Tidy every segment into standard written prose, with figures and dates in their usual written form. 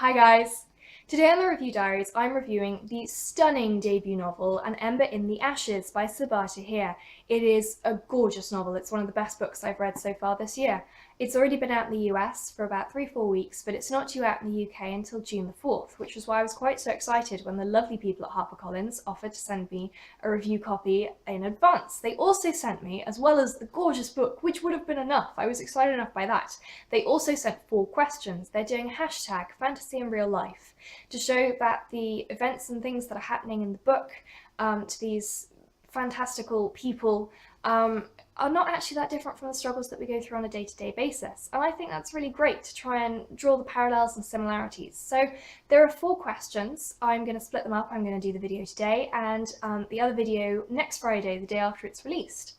Hi guys! Today on the Review Diaries I'm reviewing the stunning debut novel An Ember in the Ashes by Sabata here. It is a gorgeous novel. It's one of the best books I've read so far this year. It's already been out in the US for about 3-4 weeks, but it's not due out in the UK until June the 4th, which was why I was quite so excited when the lovely people at HarperCollins offered to send me a review copy in advance. They also sent me, as well as the gorgeous book, which would have been enough. I was excited enough by that. They also sent 4 questions. They're doing hashtag fantasy in real life to show that the events and things that are happening in the book to these fantastical people are not actually that different from the struggles that we go through on a day-to-day basis. And I think that's really great to try and draw the parallels and similarities. So there are 4 questions. I'm going to split them up. I'm going to do the video today and the other video next Friday, the day after it's released.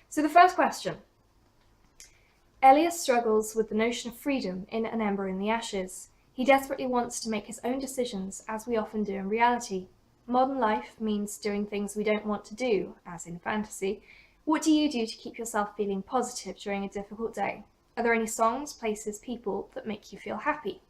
So the first question. Elias struggles with the notion of freedom in An Ember in the Ashes. He desperately wants to make his own decisions, as we often do in reality. Modern life means doing things we don't want to do, as in fantasy. What do you do to keep yourself feeling positive during a difficult day? Are there any songs, places, people that make you feel happy?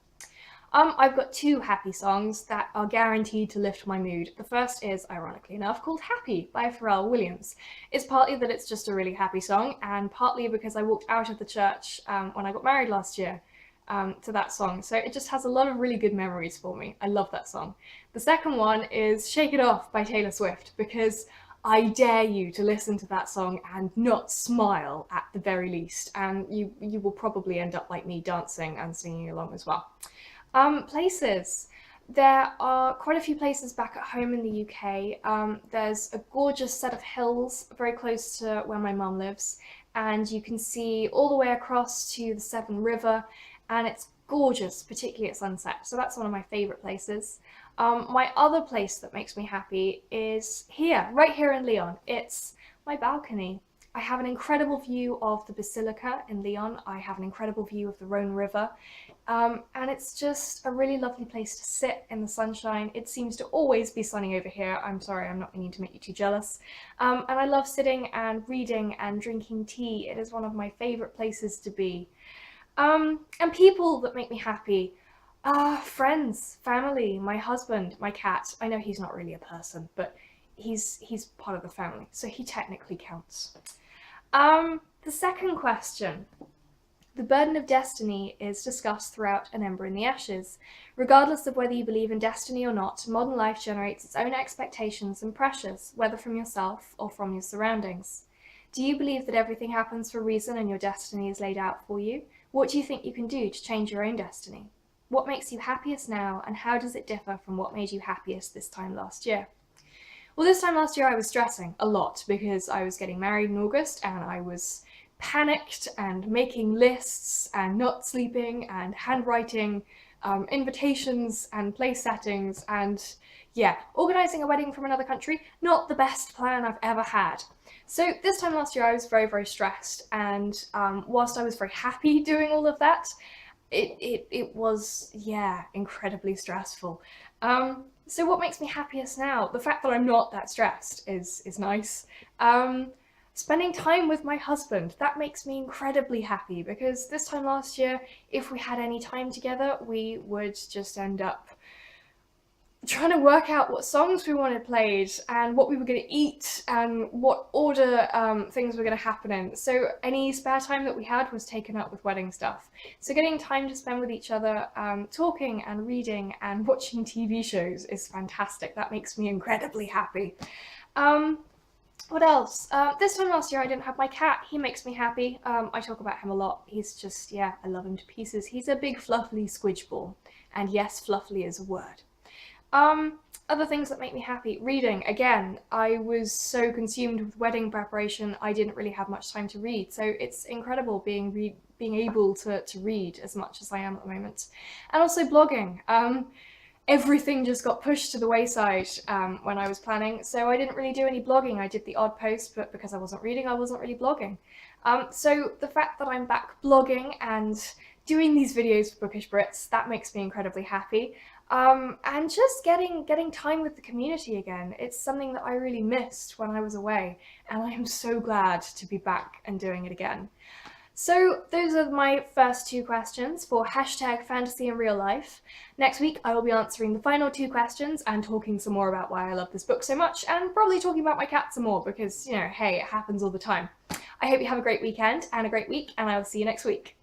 I've got 2 happy songs that are guaranteed to lift my mood. The first is, ironically enough, called Happy by Pharrell Williams. It's partly that it's just a really happy song, and partly because I walked out of the church when I got married last year to that song. So it just has a lot of really good memories for me. I love that song. The second one is Shake It Off by Taylor Swift, because I dare you to listen to that song and not smile at the very least, and you will probably end up like me dancing and singing along as well. Places. There are quite a few places back at home in the UK. There's a gorgeous set of hills very close to where my mum lives, and you can see all the way across to the Severn River, and it's gorgeous, particularly at sunset. So that's one of my favourite places. My other place that makes me happy is here, right here in Lyon. It's my balcony. I have an incredible view of the Basilica in Lyon. I have an incredible view of the Rhone River. And it's just a really lovely place to sit in the sunshine. It seems to always be sunny over here. I'm sorry, I'm not meaning to make you too jealous. And I love sitting and reading and drinking tea. It is one of my favourite places to be. And people that make me happy. Friends, family, my husband, my cat. I know he's not really a person, but he's part of the family, so he technically counts. The second question. The burden of destiny is discussed throughout An Ember in the Ashes. Regardless of whether you believe in destiny or not, modern life generates its own expectations and pressures, whether from yourself or from your surroundings. Do you believe that everything happens for a reason and your destiny is laid out for you? What do you think you can do to change your own destiny? What makes you happiest now, and how does it differ from what made you happiest this time last year? Well, this time last year I was stressing a lot because I was getting married in August and I was panicked and making lists and not sleeping and handwriting invitations and place settings and yeah, organising a wedding from another country, not the best plan I've ever had. So this time last year I was very, very stressed, and whilst I was very happy doing all of that, it was, yeah, incredibly stressful. So what makes me happiest now? The fact that I'm not that stressed is nice. Spending time with my husband, that makes me incredibly happy, because this time last year, if we had any time together, we would just end up trying to work out what songs we wanted played and what we were going to eat and what order things were going to happen in. So any spare time that we had was taken up with wedding stuff. So getting time to spend with each other, talking and reading and watching TV shows is fantastic. That makes me incredibly happy. What else? This time last year I didn't have my cat. He makes me happy. I talk about him a lot. He's just, yeah, I love him to pieces. He's a big fluffy squidge ball. And yes, fluffy is a word. Other things that make me happy. Reading. Again, I was so consumed with wedding preparation, I didn't really have much time to read. So it's incredible being able to read as much as I am at the moment. And also blogging. Everything just got pushed to the wayside when I was planning, so I didn't really do any blogging. I did the odd post, but because I wasn't reading, I wasn't really blogging. So the fact that I'm back blogging and doing these videos for Bookish Brits, that makes me incredibly happy. And just getting time with the community again. It's something that I really missed when I was away, and I am so glad to be back and doing it again. So those are my first two questions for hashtag fantasy in real life. Next week I will be answering the final two questions and talking some more about why I love this book so much, and probably talking about my cat some more because, hey, it happens all the time. I hope you have a great weekend and a great week, and I will see you next week.